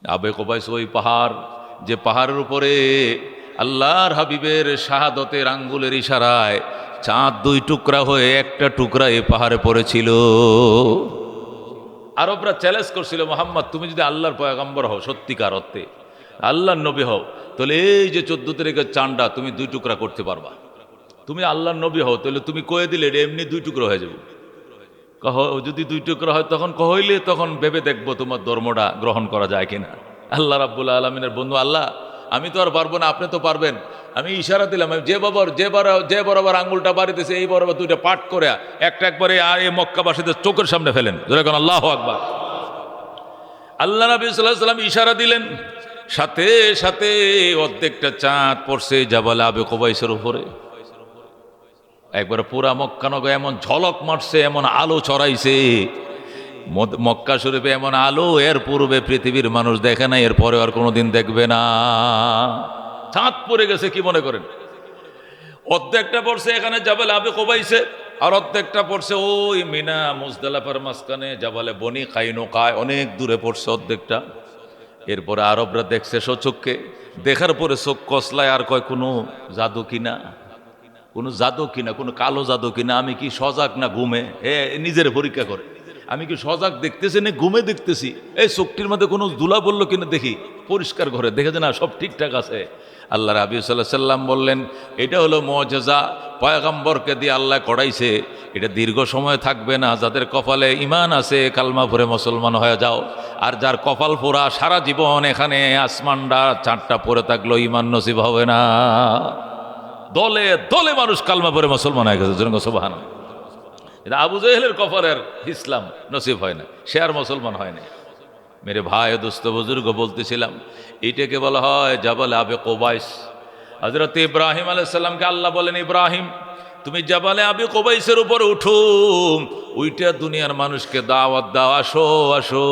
আবে কোবাইস ওই পাহাড়, যে পাহাড়ের উপরে আল্লাহর হাবিবের শাহাদতের আঙ্গুলের ইশারায় চাঁদ দুই টুকরা হয়ে একটা টুকরা এ পাহাড়ে পড়েছিল। আরবরা চ্যালেঞ্জ করছিল, মোহাম্মদ তুমি যদি আল্লাহর পয়গম্বর হও, সত্যিকার অর্থে আল্লাহর নবী হও, তাহলে এই যে 14 তারিখের চাঁদটা তুমি দুই টুকরা করতে পারবা। তুমি আল্লাহর নবী হও, তাহলে তুমি কয়ে দিলে এটা এমনি দুই টুকরা হয়ে যাবে। কহ যদি দুই টুকরা হয় তখন কহইলে তখন ভেবে দেখবো তোমার ধর্মটা গ্রহণ করা যায় কিনা। আল্লাহ রাব্বুল আলামিনের বন্ধু, আল্লাহ আমি তো আর পারবো না, আপনি তো পারবেন। আমি ইশারা দিলাম, যে বরাবর আঙ্গুলটা বাড়িতেছে এই বরাবর দুইটা পাঠ করে একটা একবারে আর এই মক্কাবাসীদের চোখের সামনে ফেলেন। যেরকম আল্লাহু আকবার। আল্লাহ নবী সাল্লাল্লাহু আলাইহি ওয়াসাল্লাম ইশারা দিলেন, সাথে সাথে অর্ধেকটা চাঁদ পড়ছে জাবাল আবু কুবাইসের উপরে। একবার পুরা মক্কা নগর এমন ঝলক মারছে, এমন আলো ছড়াইছে মক্কা শরীফে, এমন আলো এর পূর্বে পৃথিবীর মানুষ দেখে না, এরপরে আর কোনোদিন দেখবে না। চাঁদ পড়ে গেছে কি মনে করেন? অর্ধেকটা পড়ছে এখানে জাবাল আবু কুবাইসে, আর অর্ধেকটা পড়ছে ওই মিনা মুজদালিফার মাঝখানে জাবালে বনি কাইনুকায়, অনেক দূরে পড়ছে অর্ধেকটা। এরপরে আরবরা দেখছে সচক্ষে, দেখার পরে চোখ কসলায় আর কয় কোনো জাদু কিনা, কোনো জাদু কিনা, কোনো কালো জাদু কিনা, আমি কি সজাগ না ঘুমে? নিজের পরীক্ষা করে, আমি কি সজাগ দেখতেছি না ঘুমে দেখতেছি? এই চোখটির মধ্যে কোনো ধুলা বললো কিনা দেখি, পরিষ্কার করে দেখেছে না সব ঠিকঠাক আছে। আল্লাহ রাবি সাল্লাল্লাহু আলাইহি সাল্লাম বললেন, এটা হলো মুআজিজা, পয়গম্বরকে দিয়ে আল্লাহ করাইছে, এটা দীর্ঘ সময় থাকবে না। যাদের কপালে ঈমান আছে কালমা পড়ে মুসলমান হয়ে যাও, আর যার কপাল পোড়া সারা জীবন এখানে আসমানটা চাঁদটা পড়ে থাকলো ঈমান নসিব হবে না। দলে দলে মানুষ কালমা পড়ে মুসলমান হয়ে গেছে। সুবহানাল্লাহ। এটা আবু জেহেলের কপালের ইসলাম নসিব হয় না, সে আর মুসলমান হয় না। মেরে ভাই দোস্ত বুজুর্গ বলতেছিলাম, এইটাকে বলা হয় জাবাল আবু কুবাইস। হযরত ইব্রাহিম আলাইহিস সালামকে আল্লাহ বলেন, ইব্রাহিম তুমি জাবালে আবু কুবাইসের উপর উঠো, ওইটা দুনিয়ার মানুষকে দাওয়াত দাও, আসো আসো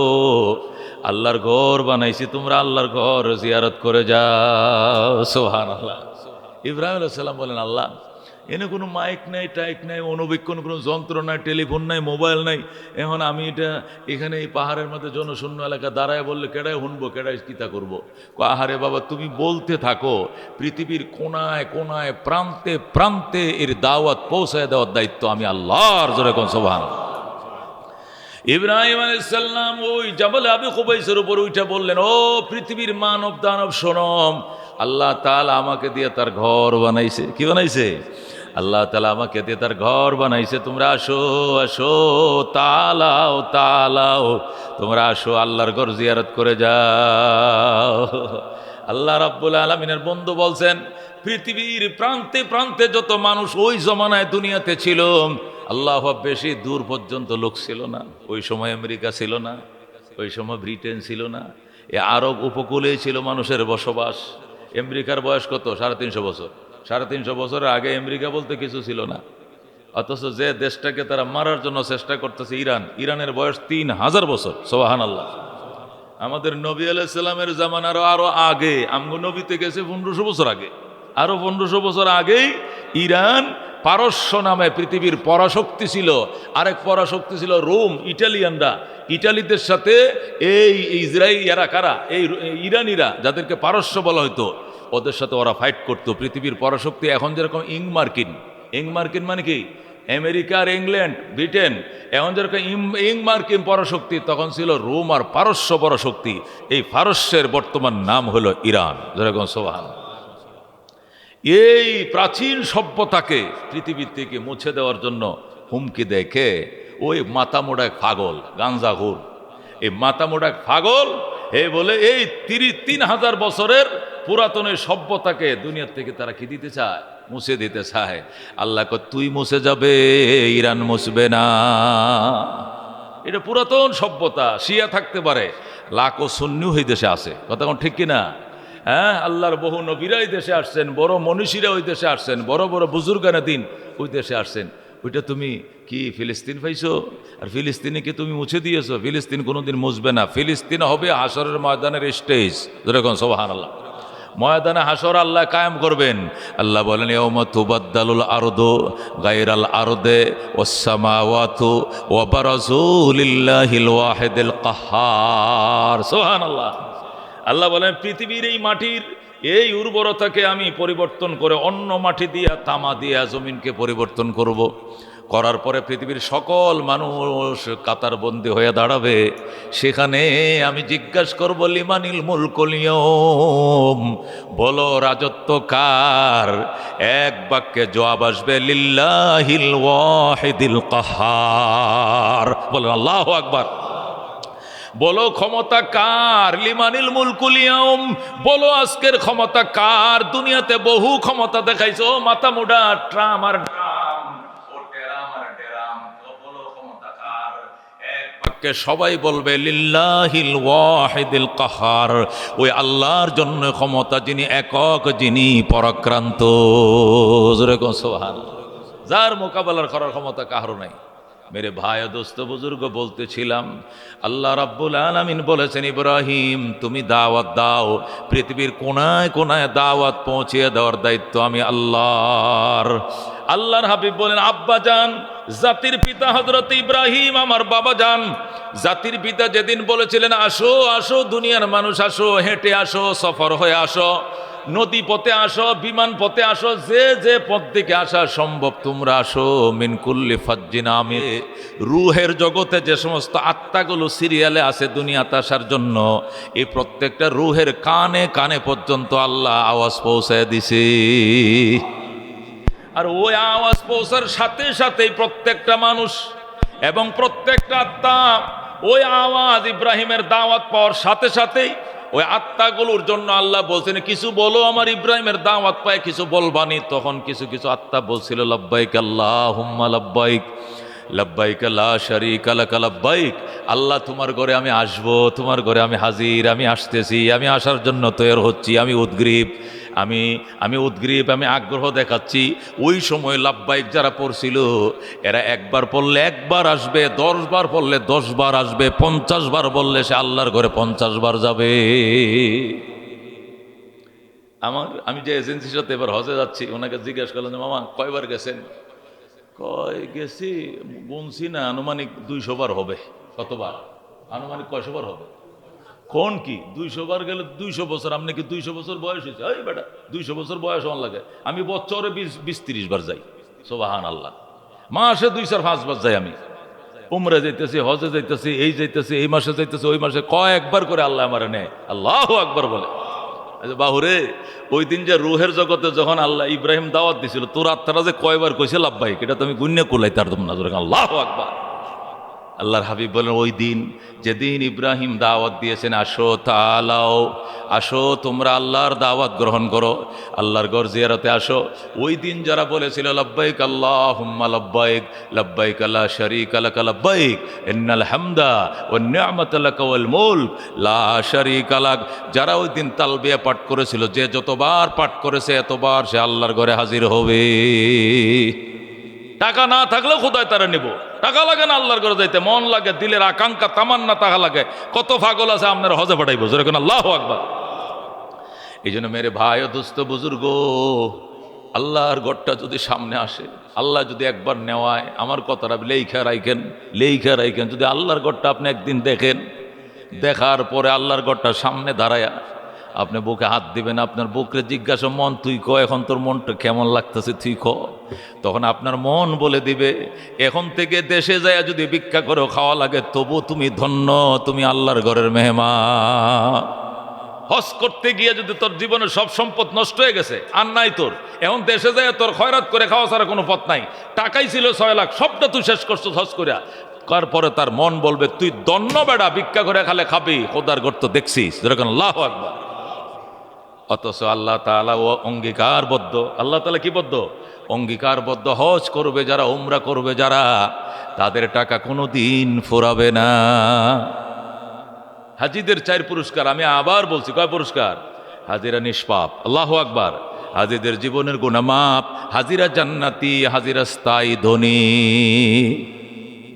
আল্লাহর ঘর বানাইছি, তোমরা আল্লাহর ঘর জিয়ারত করে যাও। সুবহানাল্লাহ। ইব্রাহিম আলাইহিস সালাম বলেন, আল্লাহ এনে কোনো মাইক নাই, টাইক নাই, অনুবীক্ষণ কোনো যন্ত্র নাই, টেলিফোন নাই, মোবাইল নাই, এখন আমি এটা এখানে এই পাহাড়ের মধ্যে জনশূন্য এলাকা দাঁড়ায় বললে কেডায় শুনবো, কেডায় কিতা করবো? আহারে বাবা তুমি বলতে থাকো, পৃথিবীর কোনায় কোনায় প্রান্তে প্রান্তে এর দাওয়াত পৌঁছায় দেওয়ার দায়িত্ব আমি আল্লাহর। জোরে কোন সুবহানাল্লাহ। ইব্রাহিম আলাইহিস সালাম ওই জাবাল আবু কুবাইসের উপর উঠে বললেন, ও পৃথিবীর মানব দানব শোনম, আল্লাহ তাআলা আমাকে দিয়ে তার ঘর বানাইছে। কি বানাইছে? আল্লাহ তাআলা আমাকে দিয়ে তার ঘর বানাইছে, তোমরা আসো আসো, তালাও তালাও, তোমরা আসো আল্লাহর ঘর জিয়ারত করে যাও। আল্লাহ রাব্বুল আলামিনের বন্ধু বলছেন, পৃথিবীর প্রান্তে প্রান্তে যত মানুষ ওই জমানায় দুনিয়াতে ছিল, আল্লাহ বেশি দূর পর্যন্ত লোক ছিল না। ওই সময় আমেরিকা ছিল না, ওই সময় ব্রিটেন ছিল না, এ আরব উপকূলেই ছিল মানুষের বসবাস। আমেরিকার বয়স কত? 350 বছর। 350 বছরের আগে আমেরিকা বলতে কিছু ছিল না। অথচ যে দেশটাকে তারা মারার জন্য চেষ্টা করতেছে ইরান, ইরানের বয়স 3000 বছর। সুবহানাল্লাহ। আমাদের নবী আলাইহিস সালামের জামানারও আরো আগে, আমগো নবীতে গেছে 1500 বছর আগে, আরো 1500 বছর আগেই ইরান পারস্য নামে পৃথিবীর পরাশক্তি ছিল। আরেক পরাশক্তি ছিল রোম, ইটালিয়ানরা। ইটালিদের সাথে এই ইসরায়েল, এরা কারা? এই ইরানিরা, যাদেরকে পারস্য বলা হতো, ওদের সাথে ওরা ফাইট করতো। পৃথিবীর পরাশক্তি এখন যেরকম ইং মার্কিন মানে কি? আমেরিকা আর ইংল্যান্ড, ব্রিটেন। এখন যেরকম ইং মার্কিন পরাশক্তি, তখন ছিল রোম আর পারস্য পরাশক্তি। এই পারস্যের বর্তমান নাম হলো ইরান। যেরকম সুবহানাল্লাহ। এই প্রাচীন সভ্যতাকে পৃথিবীর থেকে মুছে দেওয়ার জন্য হুমকি দেখে ওই মাথামোড়া এক পাগল, গাঞ্জাখোর, এই মাথামোড়া এক পাগল বলে এই 3000 বছরের পুরাতন সভ্যতাকে দুনিয়ার থেকে তারা কি দিতে চায়? মুছে দিতে চায়। আল্লাহ কয়, তুই মুছে যাবে, ইরান মুছবে না। এটা পুরাতন সভ্যতা। শিয়া থাকতে পারে, লাখো সুন্নি ওই দেশে আছে। কথা কোন ঠিক কিনা? হ্যাঁ, আল্লাহর বহু নবীরা ওই দেশে আসছেন, বড় মনীষীরা ওই দেশে আসছেন, বড় বড় বুজুর্গানে দিন ওই দেশে আসছেন। ওইটা তুমি কি ফিলিস্তিন পাইছো? আর ফিলিস্তিনিকে তুমি মুছে দিয়েছো? ফিলিস্তিন কোনোদিন মুছবে না। ফিলিস্তিন হবে হাসরের ময়দানের স্টেজ। যেরকম সুবহানাল্লাহ। ময়দানে হাসর আল্লাহ কায়েম করবেন। আল্লাহ বলেন, ইয়াউমা তুবাদদালুল আরদু গায়রাল আরদে ওয়াস সামাওয়াতু ওয়া বারাজু লিল্লাহিল ওয়াহিদিল কাহ্হার। সুবহানাল্লাহ। আল্লাহ বলেন পৃথিবীর এই মাটির এই উর্বরতাকে আমি পরিবর্তন করে অন্য মাটি দিয়া তামা দিয়া জমিনকে পরিবর্তন করব। করার পরে পৃথিবীর সকল মানুষ কাতারবন্দি হয়ে দাঁড়াবে। সেখানে আমি জিজ্ঞাসা করব লিমানিল মুলকুল ইয়াউম, বলো রাজত্ব কার? এক বাক্যে জবাব আসবে লিল্লাহিল ওয়াহিদিল কাহ্হার। বলেন আল্লাহু আকবার। বলো ক্ষমতা কার? লিমানিল মুলকুল ইয়াউম, বলো আজকের ক্ষমতা কার? দুনিয়াতে বহু ক্ষমতা দেখাইছো, মাথা মুডা ট্রাম আর ড্রাম, ও টেরাম আর ডেরাম, তো বলো ক্ষমতা কার? এক বাক্যে সবাই বলবে লিল্লাহিল ওয়াহিদিল কাহ্হার, ওই আল্লাহর জন্য ক্ষমতা, যিনি একক, যিনি পরাক্রান্ত। জোরে কোন সুবহানাল্লাহ। যার মোকাবেলার করার ক্ষমতা কারো নাই। মেরে ভাই ও দোস্ত বুজুর্গ, বলতেছিলাম আল্লাহ রাব্বুল আলামিন বলেছেন ইব্রাহিম তুমি দাওয়াত দাও, পৃথিবীর কোনায় কোনায় দাওয়াত পৌঁছিয়ে দেওয়ার দায়িত্ব আমি আল্লাহর। আল্লাহর হাবিব বলেন আব্বা জান, জাতির পিতা হযরত ইব্রাহিম আমার বাবা জান, জাতির পিতা যেদিন বলেছিলেন আসো আসো দুনিয়ার মানুষ আসো, হেঁটে আসো, সফর হয়ে আসো, নদী পথে আসো, বিমান পথে আসো, যে যে পথ থেকে আসা সম্ভব তোমরা আসো। মিন কুল্লি ফাজ্জিন আমির, রুহের জগতে যে সমস্ত আত্মাগুলো সিরিয়ালে আছে দুনিয়াতে আসার জন্য, এই প্রত্যেকটা রুহের কানে কানে পর্যন্ত আল্লাহ আওয়াজ পৌঁছায় দিছে। আর ওই আওয়াজ পৌঁছার সাথে সাথেই প্রত্যেকটা মানুষ এবং প্রত্যেকটা আত্মা ওই আওয়াজ ইব্রাহিমের দাওয়াত পাওয়ার সাথে সাথেই ওই আত্মাগুলোর জন্য আল্লাহ বলছেন কিছু বলো আমার ইব্রাহিমের দাওয়াত পায়, কিছু বলবানি। তখন কিছু কিছু আত্মা বলছিল লব্বাইক আল্লাহুম্মা লব্বাইক, লব্বাইক লা শারীকা লাক লব্বাইক। আল্লাহ তোমার ঘরে আমি আসব, তোমার ঘরে আমি হাজির, আমি আসতেছি, আমি আসার জন্য তৈরি হচ্ছি, আমি উদ্গ্রীব, আমি উদ্গ্রীব, আমি আগ্রহ দেখাচ্ছি। ওই সময় লাব্বাইক যারা পড়ছিল এরা একবার পড়লে একবার আসবে, 10 বার পড়লে 10 বার আসবে, 50 বার বললে সে আল্লাহর ঘরে 50 বার যাবে। আমি যে এজেন্সির সাথে এবার হজে যাচ্ছি, ওনাকে জিজ্ঞেস করলাম যে মামা কয়বার গেছেন? কয় গেছি গুনছি না, আনুমানিক 200 বার হবে। কতবার? আনুমানিক 100 বার হবে। কোন কি 200 বার গেলে 200 বছর? আপনি কি 200 বছর বয়স হয়েছে? ওই বেটা 200 বছর বয়স আমার লাগে। আমি বছরে 20-30 বার যাই। সুবহানাল্লাহ। মাসে 2-4-5 বার যাই। আমি উমরা যাইতেছি, হজে যাইতেছি, এই যাইতেছি, এই মাসে যাইতেছি, ওই মাসে কয়েকবার করে আল্লাহ আমার নেয়। আল্লাহু আকবার বলে। বাহুরে, ওই দিন যে রুহের জগতে যখন আল্লাহ ইব্রাহিম দাওয়াত দিছিল, তোর আত্মারা যে কয়বার কইছে লাব্বাইক, এটা তুমি গুণ্য করলাই তার তোমরা। আল্লাহু আকবার। আল্লাহর হাবিব বলেন ওই দিন যেদিন ইব্রাহিম দাওয়াত দিয়েছেন আসো তাআলাও, আসো তোমরা আল্লাহর দাওয়াত গ্রহণ করো, আল্লাহর ঘর জিয়ারতে আসো, ওই দিন যারা বলেছিল লব্বাইক আল্লাহুম্মা লব্বাইক, লব্বাইক লা শারীকা লাক লব্বাইক, ইন্নাল হামদা ওয়ান নি'মাতা লাক ওয়াল মুলক লা শারীকা লাক, যারা ওই দিন তালবিয়া পাঠ করেছিল, যে যতবার পাঠ করেছে এতবার সে আল্লাহর ঘরে হাজির হবে। টাকা না থাকলেও খোদায় তারা নিব, টাকা লাগে না আল্লাহর ঘরে যাইতে, মন লাগে, দিলের আকাঙ্ক্ষা তামান্না টাকা লাগে। কত পাগল আছে আপনার হজে পাঠাইবো, যেরকম আল্লাহু আকবার। এই জন্য মেরে ভাই ও দোস্ত বুজুর্গ, আল্লাহর ঘরটা যদি সামনে আসে, আল্লাহ যদি একবার নেওয়ায়, আমার কথাটা লেইখা রাইখেন, যদি আল্লাহর ঘরটা আপনি একদিন দেখেন, দেখার পরে আল্লাহর ঘরটা সামনে দাঁড়ায়া আপনি বুকে হাত দিবেন, আপনার বুকরে জিজ্ঞাসা মন তুই ক এখন তোর মনটা কেমন লাগতেছে তুই ক, তখন আপনার মন বলে দিবে এখন থেকে দেশে যায় যদি ভিক্ষা করে খাওয়া লাগে তবু তুমি ধন্য, তুমি আল্লাহর ঘরের মেহমান। হজ করতে গিয়ে যদি তোর জীবনের সব সম্পদ নষ্ট হয়ে গেছে, আর নাই তোর, এখন দেশে যায় তোর খয়রাত করে খাওয়া ছাড়া কোনো পথ নাই, টাকাই ছিল 6 লাখ, সবটা তুই শেষ করছো হজ করিয়া, তারপরে তার মন বলবে তুই দন্য বেড়া, ভিক্ষা করে খালে খাবি, খোদার ঘর তো দেখছিস, যেরকম আল্লাহু আকবার। অথচ আল্লাহ তাআলা ও অঙ্গীকারবদ্ধ, আল্লাহ তাআলা কি বদ্ধ? অঙ্গীকারবদ্ধ, হজ করবে যারা, উমরা করবে যারা, তাদের টাকা কোনো দিন ফুরাবে না। হাজিদের 4 পুরস্কার, আমি আবার বলছি, কয় পুরস্কার? হাজিরা নিষ্পাপ, আল্লাহু আকবার, হাজিদের জীবনের গুনাহ মাফ, হাজিরা জান্নাতি, হাজিরা স্থায়ী ধনী।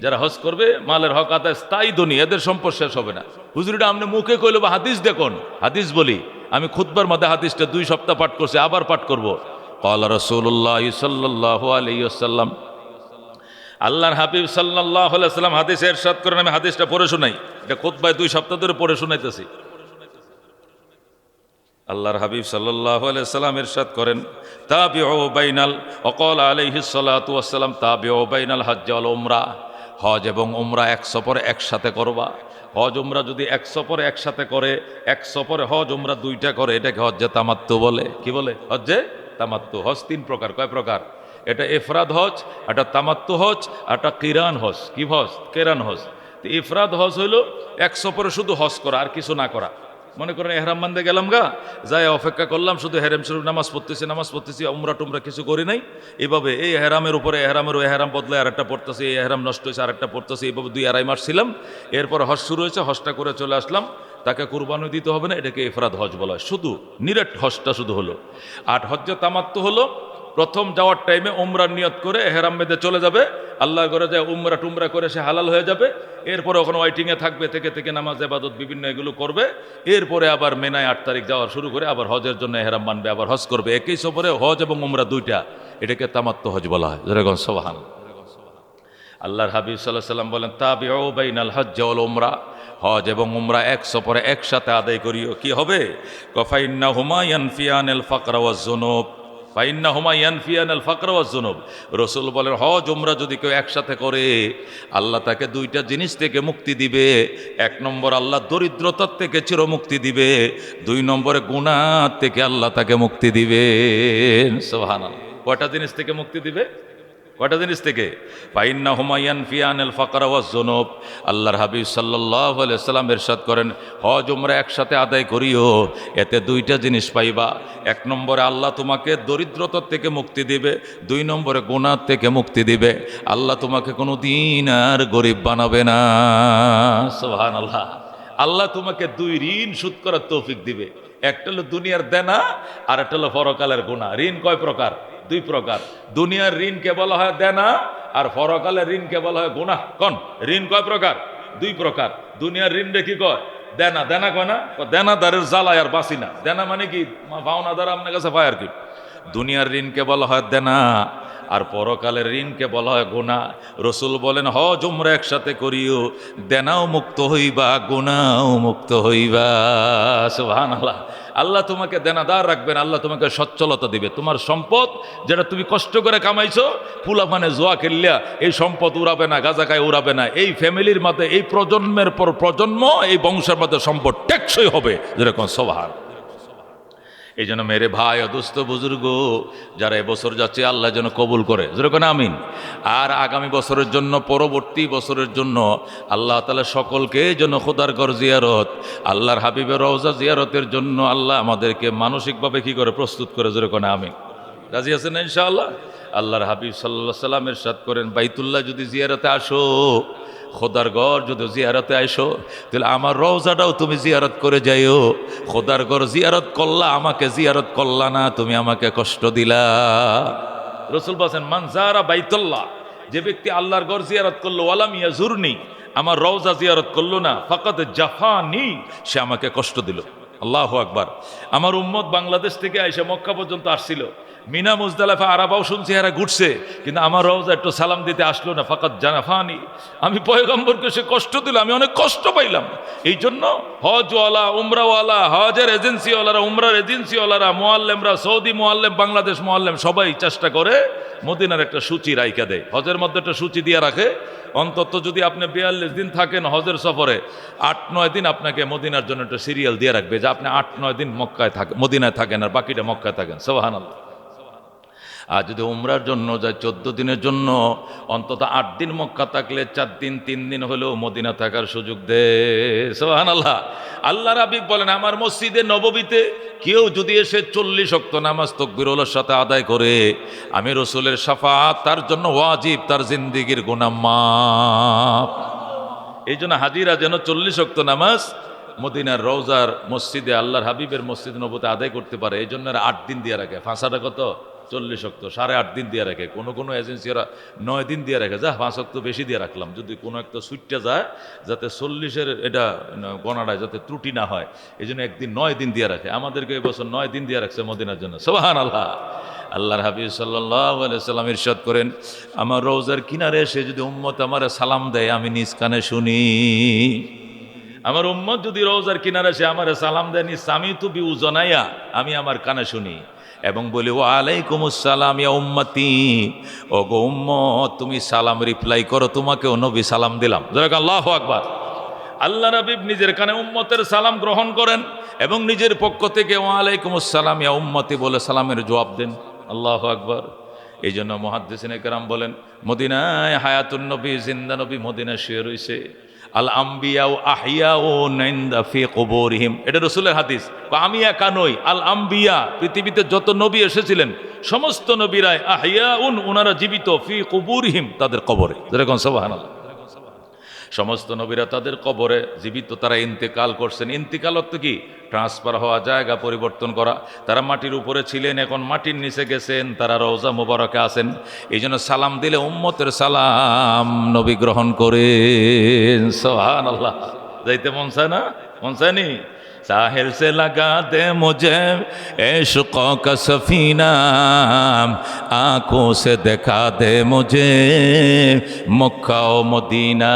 যারা হজ করবে মালের হক আদায়, স্থায়ী ধনী, এদের সম্পদ শেষ হবে না। হুজুরিটা আপনি মুখে কইল বা হাদিস দেখুন, হাদিস বলি, আমি খুতবার মধ্যে হাদিসটা 2 সপ্তাহ পাঠ করছি, আবার পাঠ করব। ক্বালা রাসূলুল্লাহ সাল্লাল্লাহু আলাইহি ওয়াসাল্লাম, আল্লাহর হাবিব সাল্লাল্লাহু আলাইহি ওয়াসাল্লাম হাদিসে ইরশাদ করেন, আমি হাদিসটা পড়ে শোনাই, এটা খুতবায় 2 সপ্তাহ ধরে পড়ে শোনাইতেছি। আল্লাহর হাবিব সাল্লাল্লাহু আলাইহি সাল্লাম ইরশাদ করেন, তাবিউ বাইনাল ওয়াকাল আলাইহিস সালাতু ওয়াস সালাম তাবিউ বাইনাল হজ্জ ওয়াল উমরা, হজ এবং উমরা এক সফরে একসাথে করবা। হজ উমরা যদি এক সফরে একসাথে করে, এক সফরে হজ উমরা দুইটা করে, এটাকে হজ্জে তামাত্তু বলে। কি বলে? হজ্জে তামাত্তু। হজ তিন প্রকার। কয় প্রকার? এটা ইফরাদ হজ, এটা তামাত্তু হজ, এটা কিরান হজ। কি হজ? কিরান হজ। তো ইফরাদ হজ হইল এক সফরে শুধু হজ করা, আর কিছু না করা। মনে করেন এহরাম বান্ধে গেলাম গা, যাই অপেক্ষা করলাম, শুধু হেরেম শরীফ নামাজ পড়তেছি, উমরা টুমরা কিছু করি নাই। এইভাবে এই এহরামের উপরে এহরাম বদলে আরেকটা পড়তেছি, এই এহরাম নষ্ট হয়েছে আরেকটা পড়তেছি, এইভাবে 2-2.5 মাস ছিলাম। এরপর হজ শুরু হয়েছে, হজটা করে চলে আসলাম। তাকে কুরবানি দিতে হবে না, এটাকে ইফরাদ হজ বলা হয়। শুধু নিরেট হজটা শুধু হলো। আর হজ্জে তামাত্তু হলো প্রথম যাওয়ার টাইমে উমরার নিয়ত করে এহরাম বেঁধে চলে যাবে, আল্লাহর ঘরে যায় উমরা টুমরা করে সে হালাল হয়ে যাবে। এরপরে ওখানে ওয়াইটিংয়ে থাকবে, থেকে নামাজ ইবাদত বিভিন্ন এগুলো করবে। এরপরে আবার মেনায় 8 তারিখ যাওয়ার শুরু করে আবার হজের জন্য এহরাম বানবে, আবার হজ করবে। একই সফরে হজ এবং উমরা দুইটা, এটাকে তামাত্তু হজ বলা হয়। যেরকম সুবহানাল্লাহ। আল্লাহর হাবিব সাল্লাল্লাহু আলাইহি ওয়াসাল্লাম বলেন, তাবিউ বাইনাল হজ্জ ওয়াল উমরা, হজ এবং উমরা এক সফরে একসাথে আদায় করিও। কি হবে? ফাইন্নাহুমা ইয়ানফিয়ানাল ফাকরা ওয়াজ যুনুব, ফাইন্নাহুমা ইয়ানফিয়ানাল ফাকরা ওয়াজ যুনুব। রাসূল বলেন, হজ উমরা যদি কেউ একসাথে করে, আল্লাহ তাকে দুইটা জিনিস থেকে মুক্তি দিবে। 1 নম্বর, আল্লাহ দরিদ্রতার থেকে চিরমুক্তি দিবে। 2 নম্বরে গুনাহ থেকে আল্লাহ তাকে মুক্তি দিবেন। সুবহানাল্লাহ। কয়টা জিনিস থেকে মুক্তি দিবে? কয়টা জিনিস থেকে? ফাইন্নাহুমা ইয়ানফিয়ানাল ফাকরা ওয়াজ যুনুব। আল্লাহর হাবিব সাল্লাল্লাহু আলাইহি সাল্লাম ইরশাদ করেন, হজ উমরা একসাথে আদায় করিও, এতে দুইটা জিনিস পাইবা। 1 নম্বরে আল্লাহ তোমাকে দরিদ্রতার থেকে মুক্তি দিবে, 2 নম্বরে গুনাহ থেকে মুক্তি দিবে। আল্লাহ তোমাকে কোনো দিন আর গরিব বানাবে না। সুবহানাল্লাহ। আল্লাহ তোমাকে 2 ঋণ শোধ করার তৌফিক দিবে। একটা হলো দুনিয়ার দেনা, আর একটা হলো পরকালের গুনাহ। ঋণ কয় প্রকার? 2 প্রকার। দুনিয়ার ঋণকে বলা হয় দেনা, আর পরকালের ঋণকে বলা হয় গুনাহ। কোন ঋণ কয় প্রকার? 2 প্রকার। দুনিয়ার ঋণ রে কি কয়? দেনা। দেনা কয় না? দেনাদারের জ্বালায় আর বাঁচি না। দেনা মানে কি? পাওনাদার আপনার কাছে পায় আর কি। দুনিয়ার ঋণকে বলা হয় দেনা, আর পরকালের ঋণকে বলা হয় গুনাহ। রাসূল বলেন, হজ উমরা একসাথে করিও, দেনাও মুক্ত হইবা, গুনাহও মুক্ত হইবা। সুবহানাল্লাহ। আল্লাহ তোমাকে দেনাদার রাখবেন, আল্লাহ তোমাকে সচ্ছলতা দিবে। তোমার সম্পদ যেটা তুমি কষ্ট করে কামাইছো, ফুলাফানে জোয়া খেললিয়া এই সম্পদ উড়াবে না, গাঁজাকায় উড়াবে না। এই ফ্যামিলির মধ্যে, এই প্রজন্মের পর প্রজন্ম, এই বংশের মধ্যে সম্পদ টেকসই হবে। যেরকম সুবহান। এই জন্য মেরে ভাই ও দোস্ত বুজুর্গ, যারা এবছর যাচ্ছে আল্লাহ যেন কবুল করে। যেরকম আমিন। আর আগামী বছরের জন্য, পরবর্তী বছরের জন্য আল্লাহ তাআলা সকলকে যেন খোদার ঘর জিয়ারত, আল্লাহর হাবিবের রওজা জিয়ারতের জন্য আল্লাহ আমাদেরকে মানসিকভাবে কি করে প্রস্তুত করে। যেরকম আমিন। রাজি আছেন না ইনশাআল্লাহ? আল্লাহর হাবিব সাল্লাল্লাহু আলাইহি ওয়াসাল্লাম ইরশাদ করেন, বাইতুল্লাহ যদি জিয়ারতে আসো, খোদার ঘর যদি জিয়ারতে আইসো, তাহলে আমার রওজাটাও তুমি জিয়ারত করে যাইও। খোদার ঘর জিয়ারত করলা, আমাকে জিয়ারত করলা না, তুমি আমাকে কষ্ট দিলা। রাসূল বলেন, মান যারা বাইতুল্লাহ, যে ব্যক্তি আল্লাহর ঘর জিয়ারত করলো, ওয়ালাম ইয়াজুরনি, আমার রওজা জিয়ারত করলো না, ফাকাদ জাফানি, সে আমাকে কষ্ট দিল। আল্লাহু আকবার। আমার উম্মত বাংলাদেশ থেকে আইসা মক্কা পর্যন্ত আসছিল, মিনা মুজদালিফা আরাবাও শুনছি এরা ঘুরছে, কিন্তু আমার রওজা একটু সালাম দিতে আসলো না। ফাকাত জানাফানি, আমি পয়গম্বরকে সে কষ্ট দিল, আমি অনেক কষ্ট পাইলাম। এই জন্য হজওয়ালা, উমরাওয়ালা, হজের এজেন্সিওয়ালারা, উমরার এজেন্সিওয়ালারা, মোয়াল্লেমরা, সৌদি মোয়াল্লেম, বাংলাদেশ মোয়াল্লেম, সবাই চেষ্টা করে মদিনার একটা সূচি রাইখা দেয়। হজের মধ্যে একটা সূচি দিয়ে রাখে, অন্তত যদি আপনি 42 দিন থাকেন হজের সফরে, 8-9 দিন আপনাকে মদিনার জন্য একটা সিরিয়াল দিয়ে রাখবে যে আপনি 8-9 দিন মক্কায় থাকেন, মদিনায় থাকেন, আর বাকিটা মক্কায় থাকেন। সুবহানাল্লাহ। আর যদি উমরার জন্য যায় 14 দিনের জন্য, অন্তত 8 দিন মক্কা থাকলে 4 দিন 3 দিন হলেও মদিনা থাকার সুযোগ দে। সুবহানাল্লাহ। আল্লাহর হাবিব বলেন, আমার মসজিদে নববীতে কেউ যদি এসে 40 ওয়াক্ত নামাজ তাকবীরের সাথে আদায় করে, আমি রাসূলের শাফাআত তার জন্য ওয়াজিব, তার জিন্দেগীর গুনাহ মাফ। এই জন্য হাজিরা যেন 40 ওয়াক্ত নামাজ মদিনার রওজার মসজিদে, আল্লাহর হাবিবের মসজিদ নববীতে আদায় করতে পারে। এই জন্য 8 দিন দিয়ে রাখে। ফাঁসাটা কত? 40 ওয়াক্ত, 8.5 দিন দিয়ে রাখে। কোনো এজেন্সিরা 9 দিন দিয়ে রাখে। যা 5 ওয়াক্ত বেশি দিয়ে রাখলাম, যদি কোনো একটা সুইটটা যায় যাতে 40-এর এটা গণাটায় যাতে ত্রুটি না হয়, এই জন্য 1 দিন 9 দিন দিয়ে রাখে। আমাদেরকে এবছর 9 দিন দিয়ে রাখছে মদিনার জন্য। সুবহানাল্লাহ। আল্লাহর হাবিব সাল্লাল্লাহু আলাইহি সাল্লাম ইরশাদ করেন, আমার রওজার কিনারে এসে যদি উম্মত আমারে সালাম দেয়, আমি নিজ কানে শুনি। আমার উম্মত যদি রওজার কিনারে সে আমারে সালাম দেয়নি সামি তু বি উজনাইয়া, আমি আমার কানে শুনি এবং বলি ওয়া আলাইকুমুস সালাম ইয়া উম্মতি, ও গো উম্মত তুমি সালাম রিপ্লাই করো, তোমাকেও নবী সালাম দিলাম। যাক আল্লাহু আকবার। আল্লাহ নবী নিজের কানে উম্মতের সালাম গ্রহণ করেন এবং নিজের পক্ষ থেকে ওয়া আলাইকুমুস সালাম ইয়া উম্মতি বলে সালামের জবাব দেন। আল্লাহু আকবার। এই জন্য মুহাদ্দিসিনে কেরাম বলেন মদিনায় হায়াতুন নবী, জিন্দা নবী মদিনায় শুয়ে রয়েছে। আল আম্বিয়াউ আহিয়াউ ইনদা ফি কুবুরিহিম, এটা রাসূলের হাদিস। আমি একা নই, আল আম্বিয়া পৃথিবীতে যত নবী এসেছিলেন সমস্ত নবীরাই আহিয়াউন, ওনারা জীবিত, ফি কুবুরিহিম তাদের কবরে। যেরকম সুবহানাল্লাহ, সমস্ত নবীরা তাদের কবরে জীবিত, তারা ইন্তেকাল করছেন। ইন্তেকাল অর্থ কি? ট্রান্সফার হওয়া, জায়গা পরিবর্তন করা। তারা মাটির উপরে ছিলেন, এখন মাটির নিচে গেছেন, তারা রওজা মুবারকে আছেন। এই জন্য সালাম দিলে উম্মতের সালাম নবী গ্রহণ করেন। সুবহানাল্লাহ। যাইতে মন চায় না? মন চায়নি? साहिल से लगा दे मुझे इश्क़ का सफीना, आँखों से दिखा दे मुझे मक्का ও মদিনা।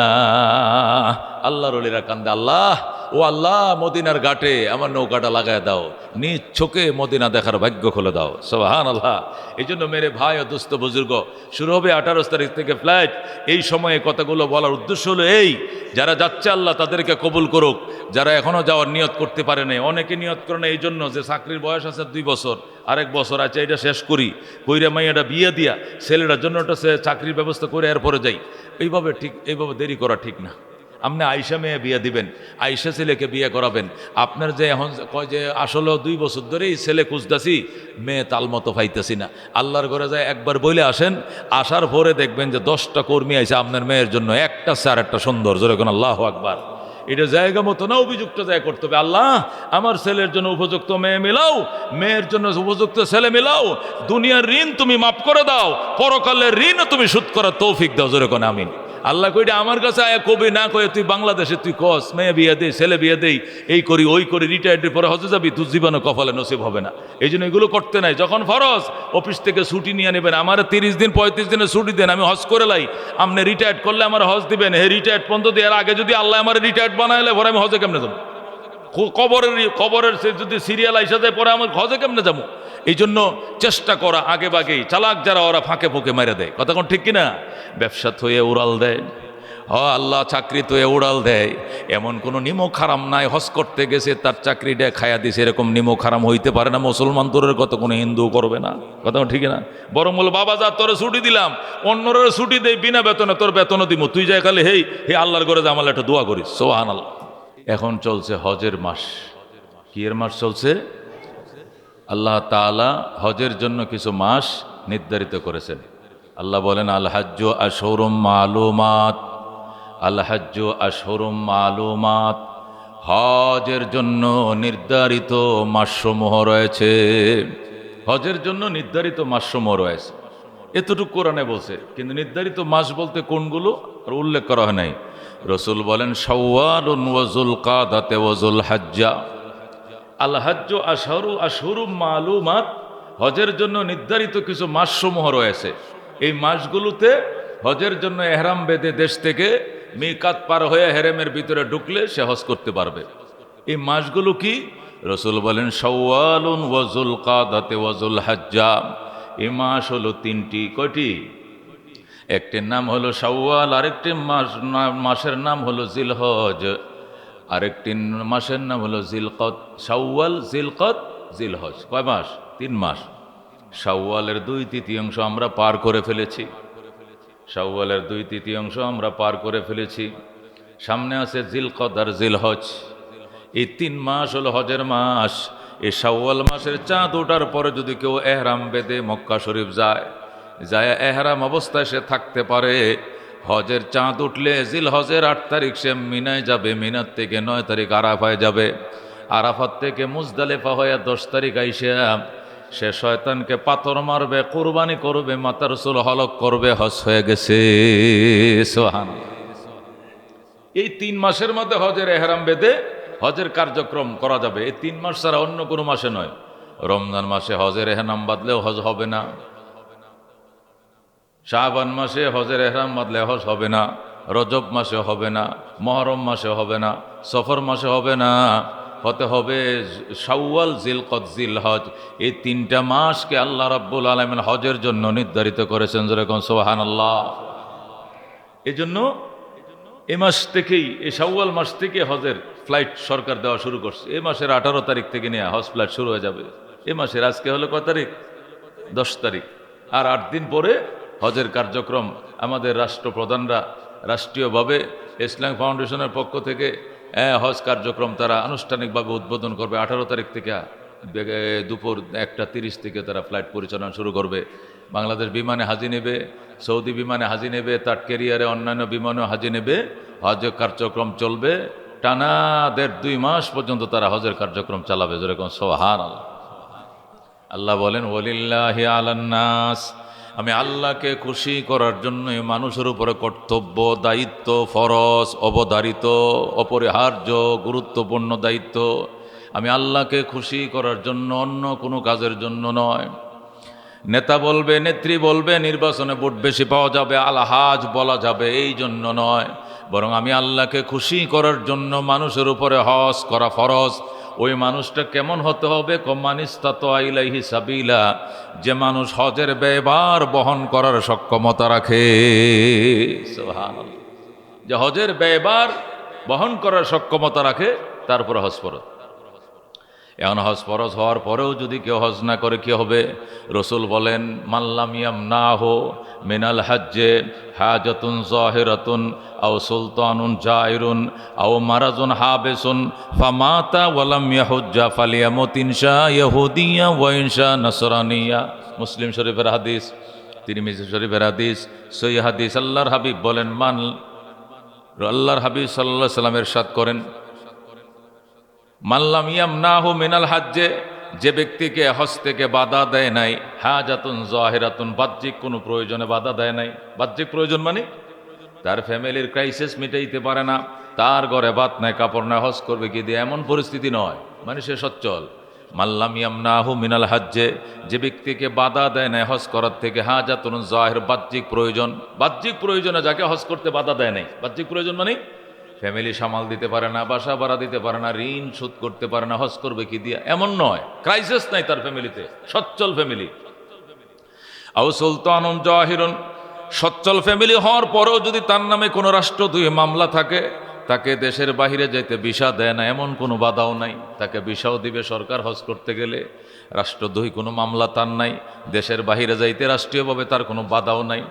আল্লাহর ওলিরা কান্দে, আল্লাহ ও আল্লাহ মদিনার ঘাটে আমার নৌকাটা লাগায় দাও, নিজ চোখে মদিনা দেখার ভাগ্য খুলে দাও। সুবহানাল্লাহ। এই জন্য মেরে ভাই ও দোস্ত বুজুর্গ, শুরু হবে 18 তারিখ থেকে ফ্লাইট। এই সময়ে কথাগুলো বলার উদ্দেশ্য হলো এই, যারা যাচ্ছে আল্লাহ তাদেরকে কবুল করুক। যারা এখনও যাওয়ার নিয়ত করতে পারে নাই, অনেকে নিয়ত করে না এই জন্য যে চাকরির বয়স আছে 2 বছর, আরেক বছর আছে, এটা শেষ করি, কইরা মাইয়াটা বিয়ে দিয়া ছেলেটার জন্য একটা চাকরির ব্যবস্থা করে এরপরে যাই। এইভাবে ঠিক, এইভাবে দেরি করা ঠিক না। আপনি আয়েশা মেয়ে বিয়ে দিবেন, আয়েশা ছেলেকে বিয়ে করাবেন। আপনার যে এখন কয় যে আসলে 2 বছর ধরেই ছেলে খুঁজতেছি, মেয়ে তাল মতো পাইতেছি না, আল্লাহর ঘরে যায় একবার বলে আসেন, আসার পরে দেখবেন যে 10টা কর্মী আছে আপনার মেয়ের জন্য, একটা স্যার একটা সুন্দর। জোরে কোন আল্লাহু আকবার। এটা জায়গা মতো না, উপযুক্ত জায়গা করতে হবে। আল্লাহ আমার ছেলের জন্য উপযুক্ত মেয়ে মিলাও, মেয়ের জন্য উপযুক্ত ছেলে মিলাও, দুনিয়ার ঋণ তুমি মাফ করে দাও, পরকালের ঋণও তুমি শোধ করার তৌফিক দাও। জোরে কোন আমিন। আল্লাহ কইটা আমার কাছে আয়া কবি না কয়ে তুই বাংলাদেশে তুই কস মেয়ে বিয়ে দেই, ছেলে বিয়ে দেই, এই করি ওই করি, রিটায়ার্ডের পরে হজে যাবি, তুই জীবনে কপালে নসিব হবে না। এই জন্য এগুলো করতে নাই। যখন ফরজ অফিস থেকে ছুটি নিয়ে নেবেন, আমার 30 দিন 35 দিনের ছুটি দেন, আমি হজ করে লাই, আপনি রিটায়ার্ড করলে আমার হজ দিবেন। হে রিটায়ার্ড পর্যন্ত দেওয়ার আগে যদি আল্লাহ আমার রিটায়ার্ড বানাইলে পরে আমি হজে কেমনে যাবো? কবরের যদি সিরিয়াল আইসা যায় পরে আমার হজে কেমনে যাবো? এই জন্য চেষ্টা করা আগে বাগেই। চালাক যারা ওরা ফাঁকে ফুঁকে মেরে দেয়, কথা কোন ঠিক কিনা? ব্যবসা থয়ে উড়াল দেয়, আল্লাহ চাকরি তো উড়াল দেয়। এমন কোনো নিমক হারাম নাই, হজ করতে গেছে তার চাকরিটা খায়া দিছে, এরকম নিমক হারাম হইতে পারে না। মুসলমান তোরের কত কোনো হিন্দু করবে না, কথা ঠিক না? বরং বলো বাবা যা তোরে ছুটি দিলাম, অন্যরা ছুটি দেয় বিনা বেতনে, তোর বেতনও দিব, তুই যাই খালি হেই হে আল্লাহর করে আমার একটা দোয়া করিস। সুবহানাল্লাহ। এখন চলছে হজের মাস। কি এর মাস চলছে? আল্লাহ তাআলা হজের জন্য কিছু মাস নির্ধারিত করেছেন। আল্লাহ বলেন আল হাজ্জু আশহুরুম মালুমাত, আল হাজ্জু আশহুরুম মালুমাত, হজের জন্য নির্ধারিত মাসসমূহ রয়েছে। হজের জন্য নির্ধারিত মাসসমূহ রয়েছে, এতটুকু কোরআনে বলছে। কিন্তু নির্ধারিত মাস বলতে কোনগুলো আর উল্লেখ করা হয় নাই। রসুল বলেন শাওয়ালুন ওয়া যুলকাদাতে ওয়া যুলহাজ্জা। আল হাজ্জু আশহুরুম মালুমাত, হজের জন্য নির্ধারিত কিছু মাসসমূহ রয়েছে। এই মাসগুলোতে হজের জন্য এহরাম বেঁধে দেশ থেকে মিকাত পার হয়ে হেরেমের ভিতরে ঢুকলে সে হজ করতে পারবে। এই মাসগুলো কি? রসুল বলেন শাওয়ালুন ওয়া যুলকাদাতে ওয়া যুলহাজ্জা। এই মাস হলো 3টি। কয়টি? একটির নাম হলো শাওয়াল, আরেকটি মাসের নাম হলো জিলহজ, আরেকটি মাসের নাম হলো জিলকদ। শাওয়াল, জিলকদ, জিলহজ, কয় মাস? 3 মাস। শাওয়ালের 2/3 আমরা পার করে ফেলেছি। শাওয়ালের 2/3 আমরা পার করে ফেলেছি। সামনে আছে জিলকদ আর জিলহজ। এই 3 মাস হলো হজের মাস। এই শাওয়াল মাসের চাঁদ ওঠার পরে যদি কেউ এহরাম বেঁধে মক্কা শরীফ যায়, যায় এহরাম অবস্থায় সে থাকতে পারে। হজের চাঁদ উঠলে জিলহজের 8 তারিখ সে মিনায় যাবে, মিনার থেকে 9 তারিখ আরাফায় যাবে, আরাফাত থেকে মুজদালিফা হয়ে 10 তারিখ আইসা সে শয়তানকে পাথর মারবে, কুরবানি করবে, মাথার চুল হলক করবে, হজ হয়ে গেছে। সুবহানাল্লাহ। এই 3 মাসের মধ্যে হজের এহরাম বেঁধে হজের কার্যক্রম করা যাবে। এই 3 মাস ছাড়া অন্য কোনো মাসে নয়। রমজান মাসে হজের এহরাম বাঁধলেও হজ হবে না, শাবান মাসে হজের এহরাম বাঁধলে হজ হবে না, রজব মাসে হবে না, মুহররম মাসে হবে না, সফর মাসে হবে না, হতে হবে শাওয়াল, জিলকদ, জিলহজ। এই 3টা মাসকে আল্লাহ রাব্বুল আলামিন হজের জন্য নির্ধারিত করেছেন, যেরকম সুবহানাল্লাহ। এই জন্য এ মাস থেকেই, এই শাওয়াল মাস থেকে হজের ফ্লাইট সরকার দেওয়া শুরু করছে। এই মাসের 18 তারিখ থেকে নিয়ে হজ ফ্লাইট শুরু হয়ে যাবে। এই মাসের আজকে হলো কয় তারিখ? 10 তারিখ। আর 8 দিন পরে হজের কার্যক্রম আমাদের রাষ্ট্রপ্রধানরা রাষ্ট্রীয়ভাবে ইসলামিক ফাউন্ডেশনের পক্ষ থেকে হজ কার্যক্রম তারা আনুষ্ঠানিকভাবে উদ্বোধন করবে। 18 তারিখ থেকে দুপুর 1:30 থেকে তারা ফ্লাইট পরিচালনা শুরু করবে। বাংলাদেশ বিমানে হাজি নেবে, সৌদি বিমানে হাজি নেবে, তার ক্যারিয়ারে অন্যান্য বিমানেও হাজি নেবে। হজ কার্যক্রম চলবে টানা 1.5-2 মাস পর্যন্ত তারা হজের কার্যক্রম চালাবে, যেরকম সুবহানাল্লাহ। আল্লাহ বলেন ওয়ালিল্লাহি আলান নাস, আমি আল্লাহকে খুশি করার জন্য মানুষের উপরে কর্তব্য, দায়িত্ব, ফরজ, অবধারিত, অপরিহার্য, গুরুত্বপূর্ণ দায়িত্ব। আমি আল্লাহকে খুশি করার জন্য, অন্য কোনো কাজের জন্য নয়। নেতা বলবে, নেত্রী বলবে, নির্বাচনে ভোট বেশি পাওয়া যাবে, আলহাজ বলা যাবে, এই জন্য নয়। বরং আমি আল্লাহকে খুশি করার জন্য মানুষের উপরে হজ করা ফরজ। ওই মানুষটা কেমন হতে হবে? কম্মানিস্তাতা ইলাইহি সাবিলা, যে মানুষ হজের ব্যয়ভার বহন করার সক্ষমতা রাখে। সুবহানাল্লাহ। যে হজের ব্যয়ভার বহন করার সক্ষমতা রাখে, তারপরে হজ ফরজ। এখন হজ ফরজ হওয়ার পরেও যদি কেউ হজ না করে কি হবে? রসুল বলেন মাল্লাম ইয়ামনাহু মিনাল হজ্জে হাজাতুন যাহিরাতুন আও সুলতানুন জাইরুন আও মারাজুন হাবিসুন ফামাতা ওয়ালাম ইয়াহুজ্জা ফালিয়ামুত ইনশা ইহুদিয়া ওয়া ইনশা নাসরানিয়া। মুসলিম শরীফের হাদিস, তিরমিজি শরীফের হাদিস, সহিহ হাদিস। আল্লাহর হাবিব বলেন আল্লাহর হাবিব সাল্লাল্লাহু আলাইহি ওয়াসাল্লাম ইরশাদ করেন মাল্লাম ইয়ামনাহু মিনাল হজ্জে, যে ব্যক্তিকে হজ থেকে বাধা দেয় নাই, হাজাতুন যাহিরাতুন, বাহ্যিক কোনো প্রয়োজনে বাধা দেয় নাই। বাহ্যিক প্রয়োজন মানে তার ফ্যামিলির ক্রাইসিস মিটাইতে পারে না, তার ঘরে ভাত নাই, কাপড় নাই, হজ করবে কি দিয়ে, এমন পরিস্থিতি নয়, মানে সে সচ্ছল। মাল্লাম ইয়ামনাহু মিনাল হজ্জে, যে ব্যক্তিকে বাধা দেয় নাই হজ করার থেকে, হাজাতুন যাহির, বাহ্যিক প্রয়োজন। বাহ্যিক প্রয়োজনে যাকে হজ করতে বাধা দেয় নাই, বাহ্যিক প্রয়োজন মানে ফ্যামিলি সামাল দিতে পারে না, বাসা ভাড়া দিতে পারে না, ঋণ শোধ করতে পারে না, হজ করবে কি দিয়া, এমন নয়। ক্রাইসিস নাই তার ফ্যামিলিতে, সচ্ছল ফ্যামিলি। আও সুলতানুন জাহিরুন, সচ্ছল ফ্যামিলি হওয়ার পরেও যদি তার নামে কোনো রাষ্ট্রদ্রোহী মামলা থাকে, তাকে দেশের বাহিরে যাইতে ভিসা দেয় না, এমন কোনো বাধাও নাই। তাকে ভিসাও দিবে সরকার হজ করতে গেলে, রাষ্ট্রদ্রোহী কোনো মামলা তার নাই, দেশের বাহিরে যাইতে রাষ্ট্রীয়ভাবে তার কোনো বাধাও নাই।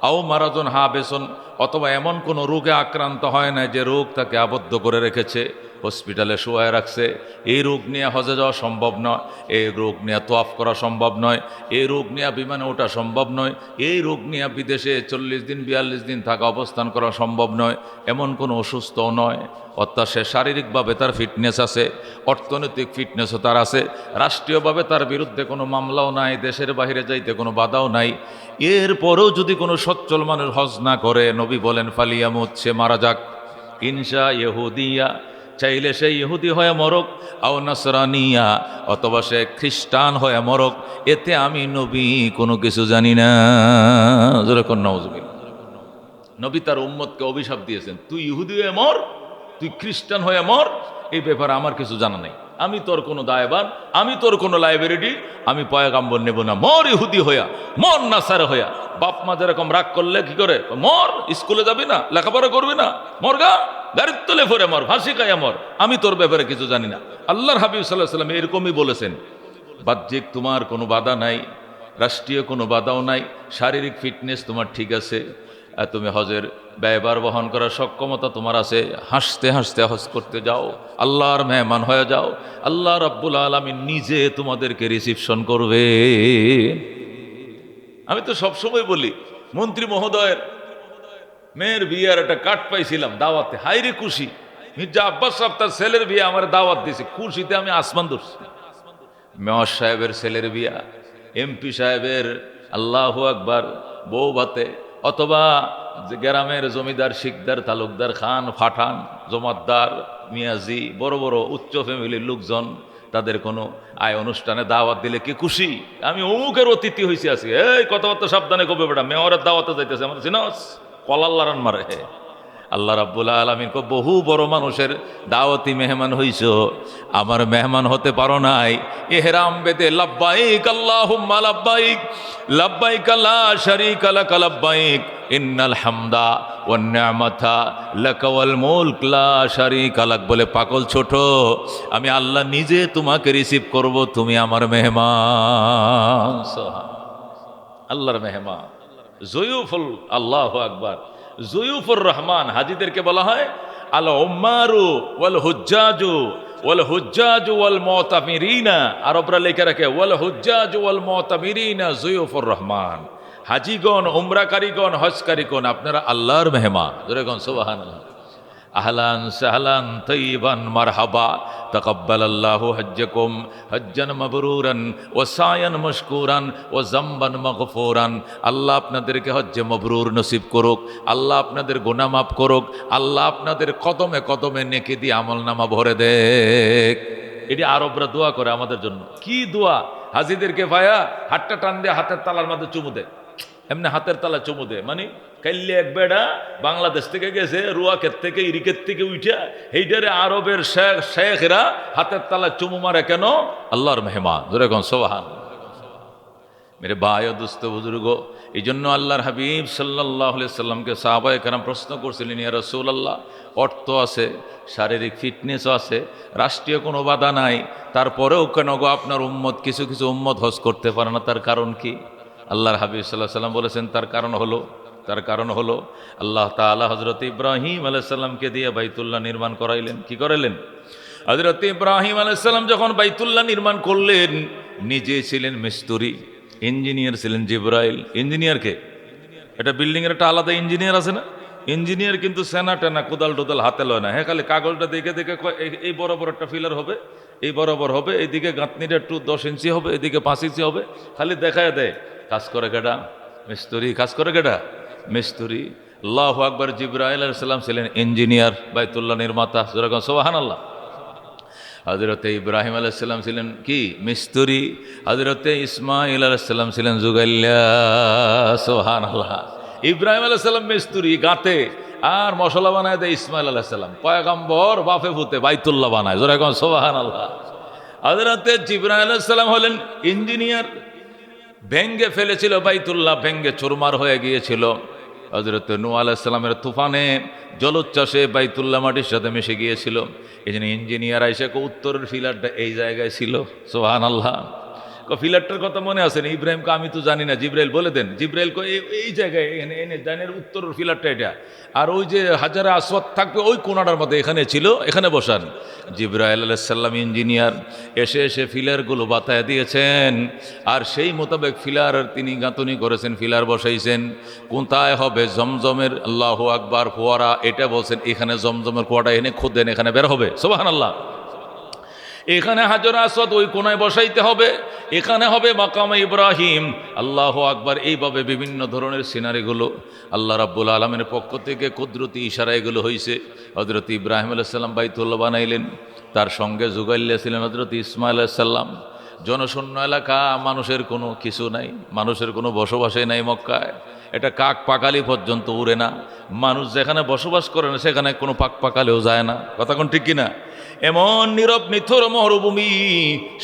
আও মারাজুন হাবেসন, অথবা এমন কোনো রোগে আক্রান্ত হয় না যে রোগ তাকে আবদ্ধ করে রেখেছে, হসপিটালে শোয়ায় রাখছে। এই রোগ নিয়ে হজে যাওয়া সম্ভব নয়, এই রোগ নিয়ে তোয়াফ করা সম্ভব নয়, এই রোগ নিয়ে বিমানে ওঠা সম্ভব নয়, এই রোগ নিয়ে বিদেশে 40 দিন 42 দিন থাকা অবস্থান করা সম্ভব নয়, এমন কোনো অসুস্থও নয়। অর্থাৎ সে শারীরিকভাবে তার ফিটনেস আছে, অর্থনৈতিক ফিটনেসও তার আছে, রাষ্ট্রীয়ভাবে তার বিরুদ্ধে কোনো মামলাও নাই, দেশের বাইরে যাইতে কোনো বাধাও নাই। এরপরেও যদি কোনো সচ্ছল মানুষ হজ না করে, নবী বলেন ফালিয়ামুত, সে মারা যাক। ইনশা ইহুদিয়া, চাইলে সে ইহুদি হয়ে মরক, আও নাসরানিয়া, অথবা সে খ্রিস্টান হয়ে মরক, এতে আমি নবী কোনো কিছু জানি না। যেরকম নাউজুবিল্লাহ, নবী তার উম্মতকে অভিশাপ দিয়েছেন, তুই ইহুদি হয়ে মর, তুই খ্রিস্টান হয়ে মর, এই ব্যাপারে আমার কিছু জানা নাই, আমি তোর কোনো দায়বান, আমি তোর কোনো লাইব্রেরি, আমি পয়গাম্বর নেব না, মর ইহুদি হইয়া, মর নাসারা হইয়া। বাপ মা যেরকম রাগ করলে কি করে, মর, স্কুলে যাবি না, লেখাপড়া করবি না, মরগা, গাড়ির তলে ফেরে মর, ফাঁসি খাইয়া মর, আমি তোর ব্যাপারে কিছু জানি না। আল্লাহর হাবিব সাল্লাল্লাহু আলাইহি ওয়াসাল্লাম এরকমই বলেছেন। বাহ্যিক তোমার কোনো বাধা নাই, রাষ্ট্রীয় কোনো বাধাও নাই, শারীরিক ফিটনেস তোমার ঠিক আছে, তুমি হজের ব্যয়ভার বহন করার সক্ষমতা তোমার আছে, হাসতে হাসতে হজ করতে যাও, আল্লাহর মেহমান হয়ে যাও, আল্লাহ রাব্বুল আলামিন নিজে তোমাদেরকে রিসিপশন করবে। আমি তো সবসময় বলি, মন্ত্রী মহোদয়ের মেয়ের বিয়ের একটা কার্ড পাইছিলাম দাওয়াতে, হাইরে খুশি। মির্জা আব্বাস সাহেব তার ছেলের বিয়ে আমার দাওয়াত দিয়েছে, খুশিতে আমি আসমান ধরছি। মেয়র সাহেবের ছেলের বিয়া, এমপি সাহেবের আল্লাহু আকবার বউ ভাতে, অথবা গ্রামের জমিদার, শিকদার, তালুকদার, খান, ফাঠান, জমাদ্দার, মিয়াজি, বড় বড় উচ্চ ফ্যামিলির লোকজন, তাদের কোনো আয় অনুষ্ঠানে দাওয়াত দিলে কি খুশি। আমি অমুকের অতিথি হয়েছি আছি, এই কথাবার্তা সাবধানে কবে বেটা, মেয়রের দাওয়াতে যাইতেছে, আমার চিনস কলাল্লারান মারে। আল্লাহ রাব্বুল আলামিন কো বহু বড় মানুষের দাওয়াতি মেহমান হইছো, আমার মেহমান হতে পারো নাই। ইহরাম বেদে লাব্বাইক আল্লাহুম্মা লাব্বাইক লাব্বাইক লা শারীকা লাক লাব্বাইক ইন্নাল হামদা ওয়ান নি'মাতা লাকা ওয়াল মুলক লা শারীকা লাক বলে পাগল ছোট, আমি আল্লাহ নিজে তোমাকে রিসিভ করব, তুমি আমার মেহমান। আল্লাহর মেহমান জয়ুফুল, আল্লাহু আকবার, জয়ুফুর রহমান। হাজিদেরকে বলা হয় আল উম্মারু ওয়াল হুজ্জাজু ওয়াল হুজ্জাজু ওয়াল মুতামিরিনা, আরবরা লেখা রাখে ওয়াল হুজ্জাজু ওয়াল মুতামিরিনা জয়ুফুর রহমান। হাজিগণ, উমরাকারীগণ, হজকারীগণ, আপনারা আল্লাহর মেহমান। জোরে গণ সুবহানাল্লাহ। আহলান সাহলান তৈবান মারহাবা তাকাব্বালাল্লাহু হজ্জাকুম হজ্জান মাবরুরান ওয়া সায়ান মাশকুরান ওয়া যামবান মাগফুরান। আল্লাহ আপনাদেরকে হজ্জে মাবরুর নসিব করুক, আল্লাহ আপনাদের গুনাহ মাফ করুক, আল্লাহ আপনাদের কদমে কদমে নেকি দিয়ে আমলনামা ভরে দেখ। এটি আরবরা দোয়া করে আমাদের জন্য। কি দোয়া! হাজিদেরকে ভাইয়া হাতটা টান দিয়ে হাতের তালার মধ্যে চুমু দেয়, এমনি হাতের তালা চুমু দেয়। মানে কাইলে এক বেড়া বাংলাদেশ থেকে গেছে, রুয়াকের থেকে ইরিকের থেকে উঠা, এইটারে আরবের শেখরা হাতের তালা চুমু মারে কেন? আল্লাহর মেহমান। যেরকম সোহান মেরে ভাই ও দোস্ত বুজুর্গ, এই জন্য আল্লাহর হাবিব সাল্লাল্লাহু আলাইহি সাল্লামকে সাহাবায়ে কেরাম প্রশ্ন করছিলেন, ইয়া রাসূলুল্লাহ, অর্থ আছে, শারীরিক ফিটনেসও আছে, রাষ্ট্রীয় কোনো বাধা নাই, তারপরেও কেন গো আপনার উম্মত কিছু কিছু উম্মত হজ করতে পারে না, তার কারণ কি? আল্লাহর হাবিব সাল্লাল্লাহু আলাইহি সাল্লাম বলেছেন, তার কারণ হলো আল্লাহ তাআলা হযরত ইব্রাহিম আলাইহিস সালামকে দিয়ে বাইতুল্লাহ নির্মাণ করাইলেন। কি করাইলেন? হযরত ইব্রাহিম আলাইহিস সালাম যখন বাইতুল্লাহ নির্মাণ করলেন, নিজে ছিলেন মিস্ত্রি, ইঞ্জিনিয়ার ছিলেন জিবরাইল। ইঞ্জিনিয়ারকে, এটা বিল্ডিংয়ের একটা আলাদা ইঞ্জিনিয়ার আছে না? ইঞ্জিনিয়ার কিন্তু সেনা টেনা কোদাল টোদাল হাতে লয় না, হ্যাঁ, খালি কাগজটা দেখে দেখে এই বরাবর একটা ফিলার হবে, এই বরাবর হবে, এইদিকে গাঁথনিটা একটু 10 ইঞ্চি হবে, এদিকে 5 ইঞ্চি হবে, খালি দেখায় দেয়। কাজ করে কেডা? মিস্ত্রি। কাজ করে কেডা? মিস্ত্রি। আল্লাহু আকবার। জিবরাইল আলাইহিস সালাম ছিলেন ইঞ্জিনিয়ার, বাইতুল্লাহ নির্মাতা। যেরকম সুবহানাল্লাহ। হযরতে ইব্রাহিম আলাইহিস সালাম ছিলেন কি? মিস্ত্রি। হযরতে ইসমাঈল আলাইহিস সালাম ছিলেন জুগাইল্লা। সুবহানাল্লাহ। ইব্রাহিম আলাইহিস সালাম মিস্ত্রি, গাতে আর মশলা বানায় দেয় ইসমাঈল আলাইহিস সালাম। পয়গম্বর বাপে ফুতে বাইতুল্লাহ বানায়। যেরকম সুবহানাল্লাহ। হযরতে জিবরাইল আলাইহিস সালাম হলেন ইঞ্জিনিয়ার, ভেঙ্গে ফেলেছিল বাইতুল্লাহ, ভেঙ্গে চুরমার হয়ে গিয়েছিল। হযরত নূহ আলাইহিস সালামের তুফানে জলোচ্ছ্বাসে বাইতুল্লাহ মাটির সাথে মিশে গিয়েছিল। এই জন্য ইঞ্জিনিয়ার আইসা উত্তরের ফিলারটা এই জায়গায় ছিল। সুবহানাল্লাহ। ফিলারটার কথা মনে আছে না? ইব্রাহিমকে আমি তো জানি না, জিবরাইল বলে দেন। জিবরাইল এই জায়গায় এনে জানের উত্তরের ফিলারটা এটা, আর ওই যে হাজারে আসওয়াদ থাকবে ওই কোনাটার মধ্যে এখানে ছিল, এখানে বসান। জিবরাইল আলাইহিস সালাম ইঞ্জিনিয়ার এসে এসে ফিলারগুলো বাতায় দিয়েছেন, আর সেই মোতাবেক ফিলার তিনি গাঁথনি করেছেন, ফিলার বসাইছেন। কোথায় হবে জমজমের আল্লাহু আকবার ফোয়ারা, এটা বলছেন এখানে জমজমের কুয়াটা এনে খোদেন, এখানে বের হবে। সুবহানাল্লাহ। এখানে হাজর আসওয়াদ ওই কোনায় বসাইতে হবে, এখানে হবে মাকামে ইব্রাহিম। আল্লাহু আকবার। এইভাবে বিভিন্ন ধরনের সিনারিগুলো আল্লাহ রাব্বুল আলামিনের পক্ষ থেকে কুদরতি ইশারা এগুলো হয়েছে। হযরত ইব্রাহিম আলাইহিস সালাম বাইতুল্লাহ বানাইলেন, তার সঙ্গে যুগাইল্লা ছিলেন হযরত ইসমাঈল আলাইহিস সালাম। জনশূন্য এলাকা, মানুষের কোনো কিছু নাই, মানুষের কোনো বসবাসই নাই মক্কায়। এটা কাক পাকালি পর্যন্ত উড়ে না, মানুষ যেখানে বসবাস করে না সেখানে কোনো পাক পাকালেও যায় না। কথা কোন ঠিক কিনা? এমন নীরব নিথর মরুভূমি,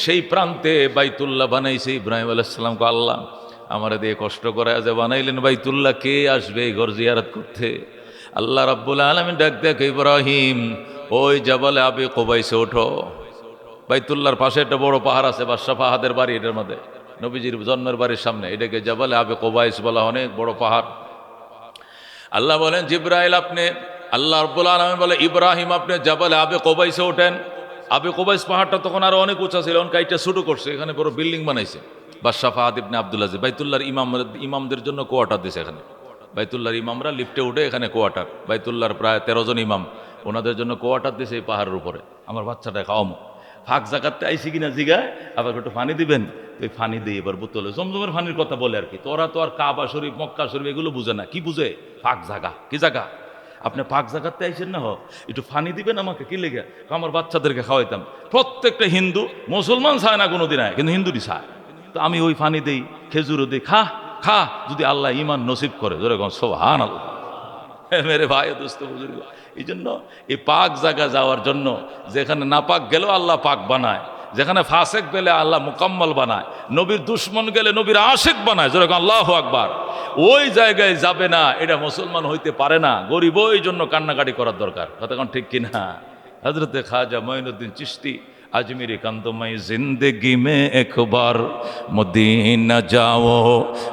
সেই প্রান্তে বাইতুল্লাহ বানাইছে ইব্রাহিম আলাইহিস সালামকে আল্লাহ। আমারে দিয়ে কষ্ট করে যে বানাইলেন বাইতুল্লাহ, কে আসবে এই ঘর জিয়ারত করতে? আল্লাহ রাব্বুল আলামিন ডাক দেখ, ইব্রাহিম ওই জাবালে আবি কুবাইসে ওঠো। বাইতুল্লাহর পাশে একটা বড় পাহাড় আছে, বাদশাহ ফাহাদের বাড়ি, এটার মধ্যে নবীজির জন্মের বাড়ির সামনে, এটাকে জাবালে আবি কুবাইস বলা, অনেক বড় পাহাড়। আল্লাহ বলেন জিবরাইল আপনি, আল্লাহ রাব্বুল আলামিন বলে ইব্রাহিম আপনি জাবালে আবি কুবাইসে ওঠেন। আবি কুবাইস পাহাড়টা তখন আরো অনেক উঁচা ছিল, কাইটা ছোট করছে, এখানে বড় বিল্ডিং বানাইছে বাদশাহ ফাহাদ ইবনে আব্দুল আজিজ। বাইতুল্লাহর ইমামদের জন্য কোয়ার্টার দিছে এখানে। বাইতুল্লাহর ইমামরা লিফটে উঠে এখানে কোয়ার্টার, বাইতুল্লাহর প্রায় 13 জন ইমাম, ওনাদের জন্য কোয়ার্টার দিছে এই পাহাড়ের উপরে। আমার বাচ্চাটা খাওয়ামো, ফাঁক জাকাতে আইসি কিনা জিগায়, আবার একটু পানি দিবেন, তুই পানি দিই এবার বোতলে। জমজমের পানির কথা বলে আর কি। তোরা তো আর কাবা শরীফ মক্কা শরীফ এগুলো বুঝে না, কি বুঝে? ফাঁক জাগা। কি জাগা? আপনি ফাঁক জাগাতে আইসেন না, একটু পানি দিবেন আমাকে। কি লেগে? আমার বাচ্চাদেরকে খাওয়াইতাম। প্রত্যেকটা হিন্দু, মুসলমান চায় না কোনোদিন, কিন্তু হিন্দুরই চায়। তো আমি ওই পানি দিই, খেজুরও দিই, খা খা, যদি আল্লাহ ইমান নসিব করে। ধরে সুবহানাল্লাহ। মেরে ভাই দোস্ত বুজুর্গ, এই জন্য এই পাক জায়গা যাওয়ার জন্য, যেখানে না পাক গেলেও আল্লাহ পাক বানায়, যেখানে ফাসেক পেলে আল্লাহ মুকাম্মল বানায়, নবীর দুশ্মন গেলে নবীর আশেক বানায়, যেরকম আল্লাহু আকবার, ওই জায়গায় যাবে না, এটা মুসলমান হইতে পারে না। গরিব ওই জন্য কান্নাকাটি করার দরকার, কতক্ষণ ঠিক কিনা? হযরতে খাজা মঈনুদ্দিন চিশতি अजमेरी कंदो मैं जिंदगी में एक बार मदीना जाओ,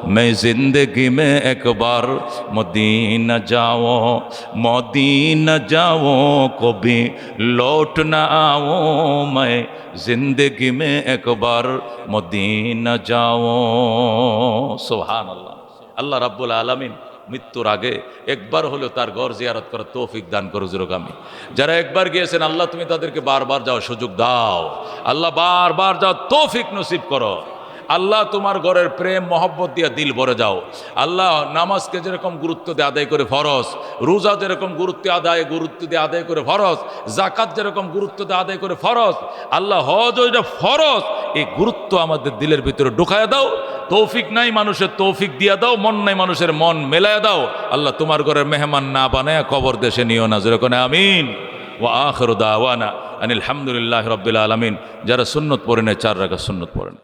मैं जिंदगी में एक बार मदीना जाओ, मदीना जाओ कभी लौट ना आओ, मैं जिंदगी में एक बार मदीना जाओ। सुभान अल्लाह। अल्लाह रब्बुल आलमीन মৃত্যুর আগে একবার হলেও তার ঘর জিয়ারত করার তৌফিক দান করো জোরগামী। যারা একবার গিয়েছেন আল্লাহ তুমি তাদেরকে বারবার যাওয়ার সুযোগ দাও, আল্লাহ বারবার যাও তৌফিক নসিব করো। আল্লাহ তোমার ঘরের প্রেম মহব্বত দিয়ে দিল ভরে যাও। আল্লাহ নামাজকে যেরকম গুরুত্ব দিয়ে আদায় করে ফরজ, রোজা যেরকম গুরুত্ব দিয়ে আদায় করে ফরজ, জাকাত যেরকম গুরুত্ব দিয়ে আদায় করে ফরজ, আল্লাহ হজ ওইটা ফরজ, এই গুরুত্ব আমাদের দিলের ভিতরে ঢুকায়া দাও। তৌফিক নাই মানুষের তৌফিক দিয়া দাও, মন নাই মানুষের মন মেলায়া দাও। আল্লাহ তোমার ঘরের মেহমান না বানায় কবর দেশে নিও না, যেরকম আমিন। ওয়া আখিরু দাওয়ানা আনিল হামদুলিল্লাহি রাব্বিল আলামিন। যারা সুন্নত পড়েন 4 রাকাত সুন্নত পড়েন।